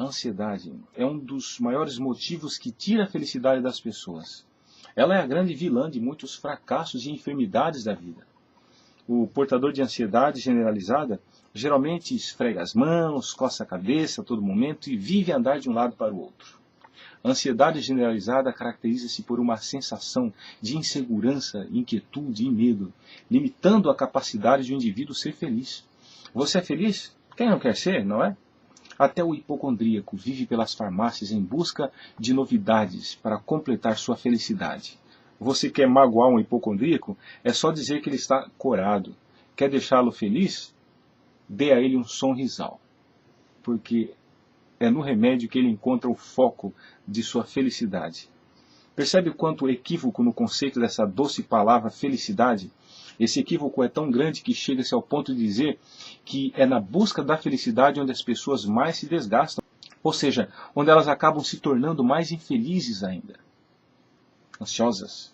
ansiedade é um dos maiores motivos que tira a felicidade das pessoas. Ela é a grande vilã de muitos fracassos e enfermidades da vida. O portador de ansiedade generalizada geralmente esfrega as mãos, coça a cabeça a todo momento e vive a andar de um lado para o outro. A ansiedade generalizada caracteriza-se por uma sensação de insegurança, inquietude e medo, limitando a capacidade do indivíduo ser feliz. Você é feliz? Quem não quer ser, não é? Até o hipocondríaco vive pelas farmácias em busca de novidades para completar sua felicidade. Você quer magoar um hipocondríaco? É só dizer que ele está corado. Quer deixá-lo feliz? Dê a ele um sonrisal. Porque é no remédio que ele encontra o foco de sua felicidade. Percebe quanto equívoco no conceito dessa doce palavra felicidade? Esse equívoco é tão grande que chega-se ao ponto de dizer que é na busca da felicidade onde as pessoas mais se desgastam. Ou seja, onde elas acabam se tornando mais infelizes ainda. Ansiosas.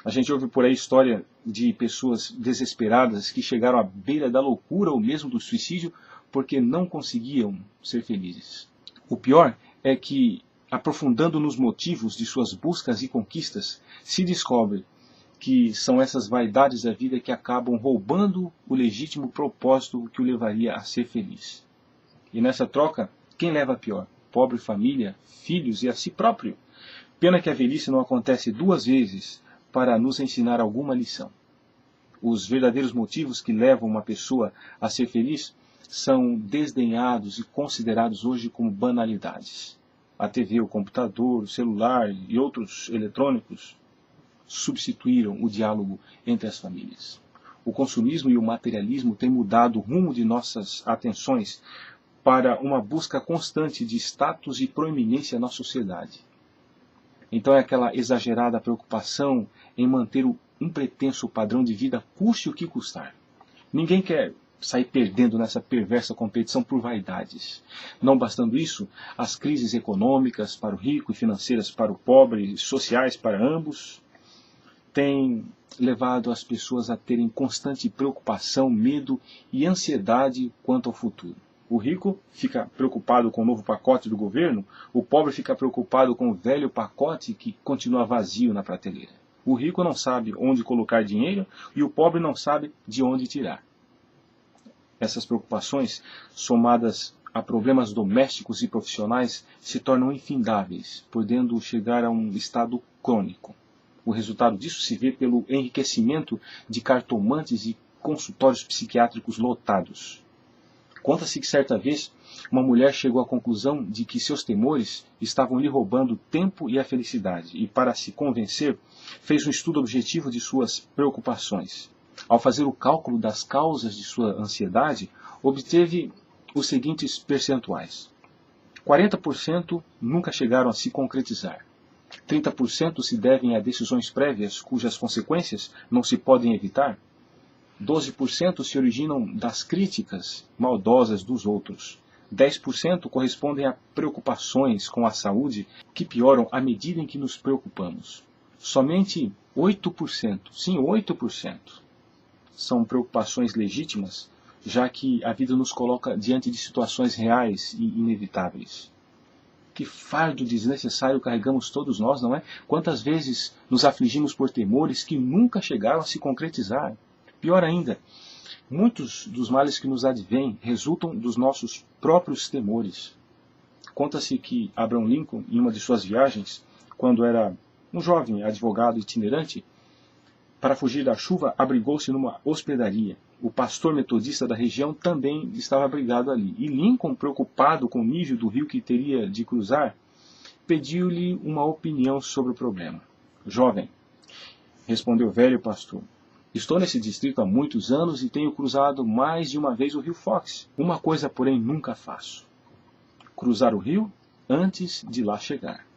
A gente ouve por aí história de pessoas desesperadas que chegaram à beira da loucura ou mesmo do suicídio porque não conseguiam ser felizes. O pior é que, aprofundando nos motivos de suas buscas e conquistas, se descobre que são essas vaidades da vida que acabam roubando o legítimo propósito que o levaria a ser feliz. E nessa troca, quem leva a pior? Pobre família, filhos e a si próprio. Pena que a velhice não acontece duas vezes para nos ensinar alguma lição. Os verdadeiros motivos que levam uma pessoa a ser feliz são desdenhados e considerados hoje como banalidades. A TV, o computador, o celular e outros eletrônicos substituíram o diálogo entre as famílias. O consumismo e o materialismo têm mudado o rumo de nossas atenções para uma busca constante de status e proeminência na sociedade. Então é aquela exagerada preocupação em manter um pretenso padrão de vida custe o que custar. Ninguém quer sair perdendo nessa perversa competição por vaidades. Não bastando isso, as crises econômicas para o rico e financeiras para o pobre, sociais para ambos, têm levado as pessoas a terem constante preocupação, medo e ansiedade quanto ao futuro. O rico fica preocupado com o novo pacote do governo, o pobre fica preocupado com o velho pacote que continua vazio na prateleira. O rico não sabe onde colocar dinheiro e o pobre não sabe de onde tirar. Essas preocupações, somadas a problemas domésticos e profissionais, se tornam infindáveis, podendo chegar a um estado crônico. O resultado disso se vê pelo enriquecimento de cartomantes e consultórios psiquiátricos lotados. Conta-se que certa vez uma mulher chegou à conclusão de que seus temores estavam lhe roubando o tempo e a felicidade, e para se convencer, fez um estudo objetivo de suas preocupações. Ao fazer o cálculo das causas de sua ansiedade, obteve os seguintes percentuais. 40% nunca chegaram a se concretizar. 30% se devem a decisões prévias cujas consequências não se podem evitar. 12% se originam das críticas maldosas dos outros. 10% correspondem a preocupações com a saúde que pioram à medida em que nos preocupamos. Somente 8%, sim, 8%, são preocupações legítimas, já que a vida nos coloca diante de situações reais e inevitáveis. Que fardo desnecessário carregamos todos nós, não é? Quantas vezes nos afligimos por temores que nunca chegaram a se concretizar? Pior ainda, muitos dos males que nos advêm resultam dos nossos próprios temores. Conta-se que Abraham Lincoln, em uma de suas viagens, quando era um jovem advogado itinerante, para fugir da chuva, abrigou-se numa hospedaria. O pastor metodista da região também estava abrigado ali. E Lincoln, preocupado com o nível do rio que teria de cruzar, pediu-lhe uma opinião sobre o problema. Jovem, respondeu o velho pastor, estou nesse distrito há muitos anos e tenho cruzado mais de uma vez o rio Fox. Uma coisa, porém, nunca faço. Cruzar o rio antes de lá chegar.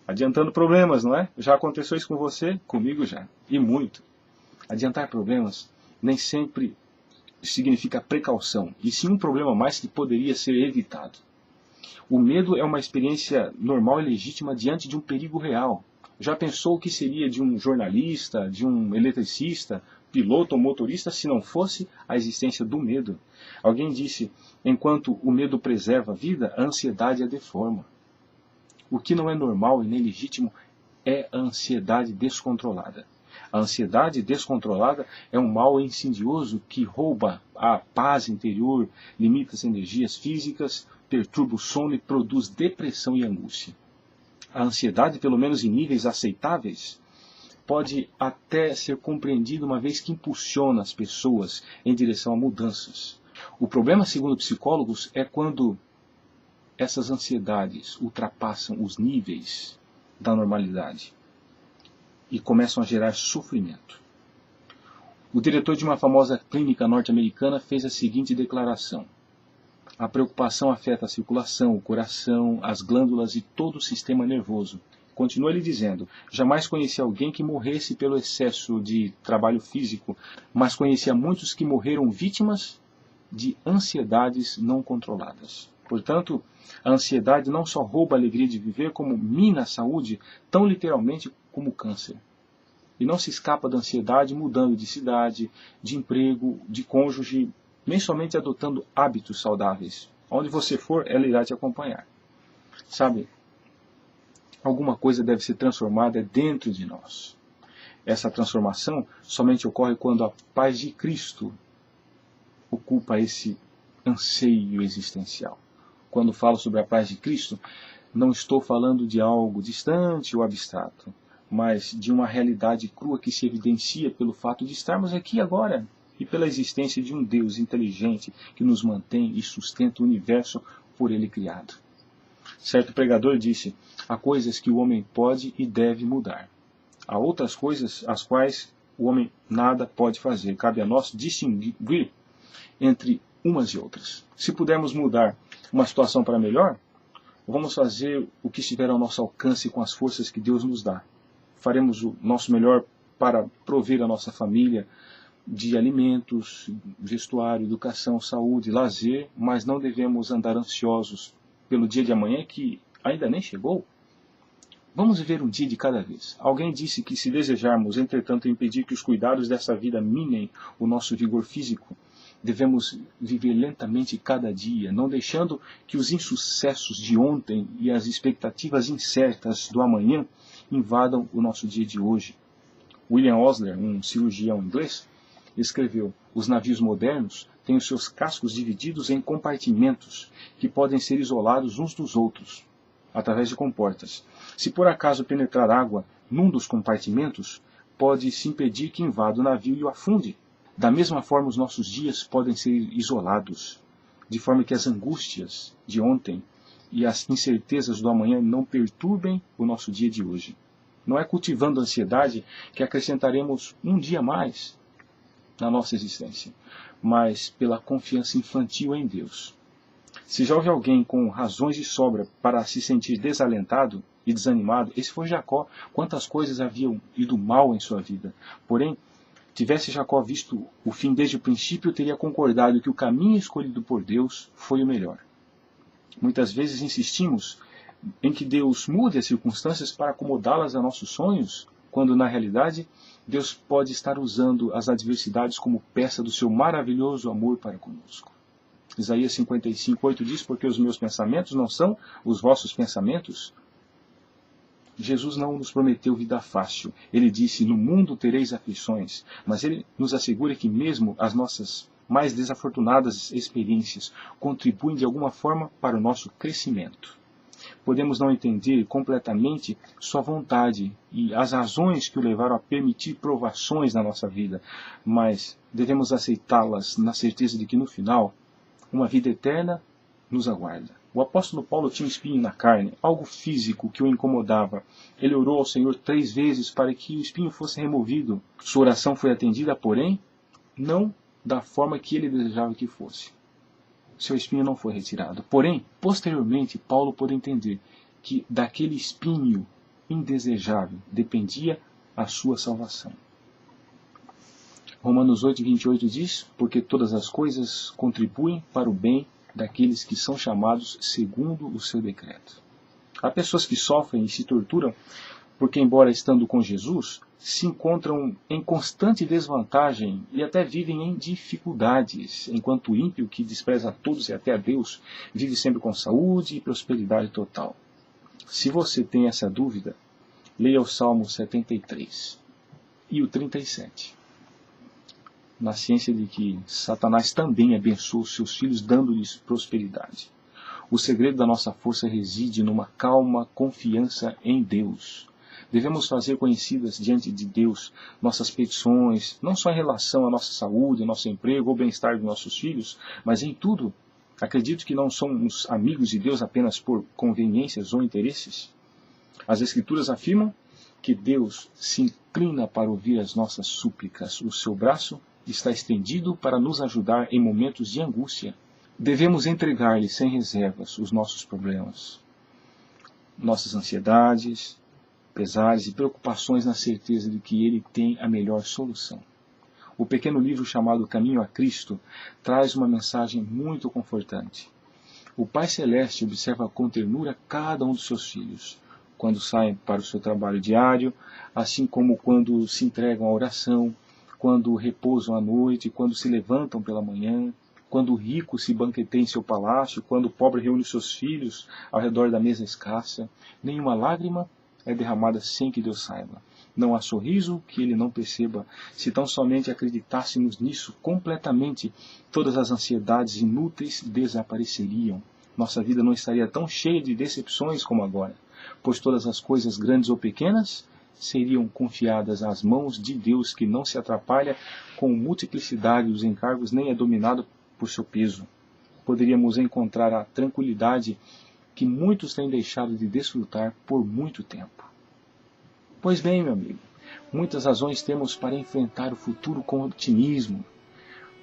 Adiantando problemas, não é? Já aconteceu isso com você? Comigo já. E muito. Adiantar problemas nem sempre significa precaução, e sim um problema a mais que poderia ser evitado. O medo é uma experiência normal e legítima diante de um perigo real. Já pensou o que seria de um jornalista, de um eletricista, piloto ou motorista se não fosse a existência do medo. Alguém disse, enquanto o medo preserva a vida, a ansiedade a deforma. O que não é normal e nem legítimo é a ansiedade descontrolada. A ansiedade descontrolada é um mal insidioso que rouba a paz interior, limita as energias físicas, perturba o sono e produz depressão e angústia. A ansiedade, pelo menos em níveis aceitáveis, pode até ser compreendida uma vez que impulsiona as pessoas em direção a mudanças. O problema, segundo psicólogos, é quando essas ansiedades ultrapassam os níveis da normalidade e começam a gerar sofrimento. O diretor de uma famosa clínica norte-americana fez a seguinte declaração: a preocupação afeta a circulação, o coração, as glândulas e todo o sistema nervoso. Continua ele dizendo, jamais conheci alguém que morresse pelo excesso de trabalho físico, mas conhecia muitos que morreram vítimas de ansiedades não controladas. Portanto, a ansiedade não só rouba a alegria de viver, como mina a saúde, tão literalmente como o câncer. E não se escapa da ansiedade mudando de cidade, de emprego, de cônjuge, nem somente adotando hábitos saudáveis. Onde você for, ela irá te acompanhar. Sabe, alguma coisa deve ser transformada dentro de nós. Essa transformação somente ocorre quando a paz de Cristo ocupa esse anseio existencial. Quando falo sobre a paz de Cristo, não estou falando de algo distante ou abstrato, mas de uma realidade crua que se evidencia pelo fato de estarmos aqui agora e pela existência de um Deus inteligente que nos mantém e sustenta o universo por Ele criado. Certo pregador disse, há coisas que o homem pode e deve mudar. Há outras coisas as quais o homem nada pode fazer. Cabe a nós distinguir entre umas e outras. Se pudermos mudar uma situação para melhor, vamos fazer o que estiver ao nosso alcance com as forças que Deus nos dá. Faremos o nosso melhor para prover a nossa família de alimentos, vestuário, educação, saúde, lazer, mas não devemos andar ansiosos pelo dia de amanhã que ainda nem chegou. Vamos viver um dia de cada vez. Alguém disse que se desejarmos, entretanto, impedir que os cuidados dessa vida minem o nosso vigor físico, devemos viver lentamente cada dia, não deixando que os insucessos de ontem e as expectativas incertas do amanhã invadam o nosso dia de hoje. William Osler, um cirurgião inglês, escreveu, os navios modernos têm os seus cascos divididos em compartimentos que podem ser isolados uns dos outros, através de comportas. Se por acaso penetrar água num dos compartimentos, pode-se impedir que invada o navio e o afunde. Da mesma forma, os nossos dias podem ser isolados, de forma que as angústias de ontem e as incertezas do amanhã não perturbem o nosso dia de hoje. Não é cultivando a ansiedade que acrescentaremos um dia mais na nossa existência, mas pela confiança infantil em Deus. Se já houve alguém com razões de sobra para se sentir desalentado e desanimado, esse foi Jacó. Quantas coisas haviam ido mal em sua vida. Porém, tivesse Jacó visto o fim desde o princípio, teria concordado que o caminho escolhido por Deus foi o melhor. Muitas vezes insistimos em que Deus mude as circunstâncias para acomodá-las a nossos sonhos, quando na realidade Deus pode estar usando as adversidades como peça do seu maravilhoso amor para conosco. Isaías 55:8 diz, porque os meus pensamentos não são os vossos pensamentos. Jesus não nos prometeu vida fácil. Ele disse, no mundo tereis aflições, mas ele nos assegura que mesmo as nossas mais desafortunadas experiências contribuem de alguma forma para o nosso crescimento. Podemos não entender completamente sua vontade e as razões que o levaram a permitir provações na nossa vida, mas devemos aceitá-las na certeza de que no final, uma vida eterna nos aguarda. O apóstolo Paulo tinha um espinho na carne, algo físico que o incomodava. Ele orou ao Senhor 3 vezes para que o espinho fosse removido. Sua oração foi atendida, porém, não da forma que ele desejava que fosse. Seu espinho não foi retirado. Porém, posteriormente, Paulo pôde entender que daquele espinho indesejável dependia a sua salvação. Romanos 8:28 diz, porque todas as coisas contribuem para o bem daqueles que são chamados segundo o seu decreto. Há pessoas que sofrem e se torturam porque embora estando com Jesus, se encontram em constante desvantagem e até vivem em dificuldades, enquanto o ímpio, que despreza a todos e até a Deus, vive sempre com saúde e prosperidade total. Se você tem essa dúvida, leia o Salmo 73 e o 37. Na ciência de que Satanás também abençoa os seus filhos, dando-lhes prosperidade. O segredo da nossa força reside numa calma confiança em Deus. Devemos fazer conhecidas diante de Deus nossas petições, não só em relação à nossa saúde, ao nosso emprego ou bem-estar dos nossos filhos, mas em tudo. Acredito que não somos amigos de Deus apenas por conveniências ou interesses. As Escrituras afirmam que Deus se inclina para ouvir as nossas súplicas. O seu braço está estendido para nos ajudar em momentos de angústia. Devemos entregar-lhe sem reservas os nossos problemas, nossas ansiedades, pesares e preocupações, na certeza de que Ele tem a melhor solução. O pequeno livro chamado Caminho a Cristo traz uma mensagem muito confortante. O Pai Celeste observa com ternura cada um dos seus filhos, quando saem para o seu trabalho diário, assim como quando se entregam à oração, quando repousam à noite, quando se levantam pela manhã, quando o rico se banqueteia em seu palácio, quando o pobre reúne seus filhos ao redor da mesa escassa. Nenhuma lágrima é derramada sem que Deus saiba. Não há sorriso que Ele não perceba. Se tão somente acreditássemos nisso completamente, todas as ansiedades inúteis desapareceriam. Nossa vida não estaria tão cheia de decepções como agora, pois todas as coisas, grandes ou pequenas, seriam confiadas às mãos de Deus, que não se atrapalha com multiplicidade dos encargos, nem é dominado por seu peso. Poderíamos encontrar a tranquilidade que muitos têm deixado de desfrutar por muito tempo. Pois bem, meu amigo, muitas razões temos para enfrentar o futuro com otimismo,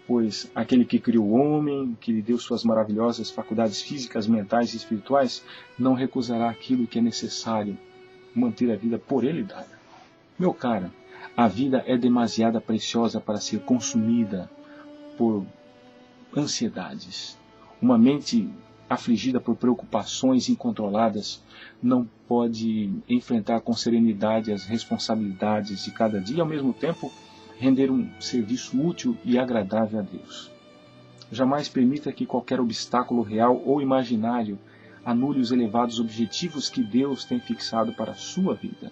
pois aquele que criou o homem, que lhe deu suas maravilhosas faculdades físicas, mentais e espirituais, não recusará aquilo que é necessário manter a vida por ele dada. Meu caro, a vida é demasiado preciosa para ser consumida por ansiedades. Uma mente afligida por preocupações incontroladas não pode enfrentar com serenidade as responsabilidades de cada dia e, ao mesmo tempo, render um serviço útil e agradável a Deus. Jamais permita que qualquer obstáculo real ou imaginário anule os elevados objetivos que Deus tem fixado para a sua vida.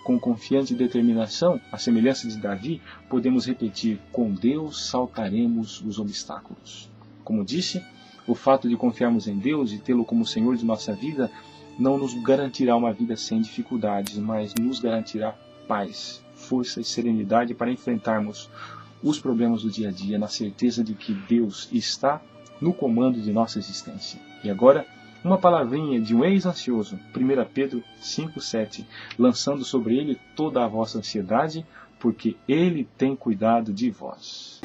Com confiante determinação, à semelhança de Davi, podemos repetir: com Deus saltaremos os obstáculos. Como disse, o fato de confiarmos em Deus e tê-lo como Senhor de nossa vida não nos garantirá uma vida sem dificuldades, mas nos garantirá paz, força e serenidade para enfrentarmos os problemas do dia a dia, na certeza de que Deus está no comando de nossa existência. E agora, uma palavrinha de um ex-ansioso, 1 Pedro 5,7, lançando sobre ele toda a vossa ansiedade, porque ele tem cuidado de vós.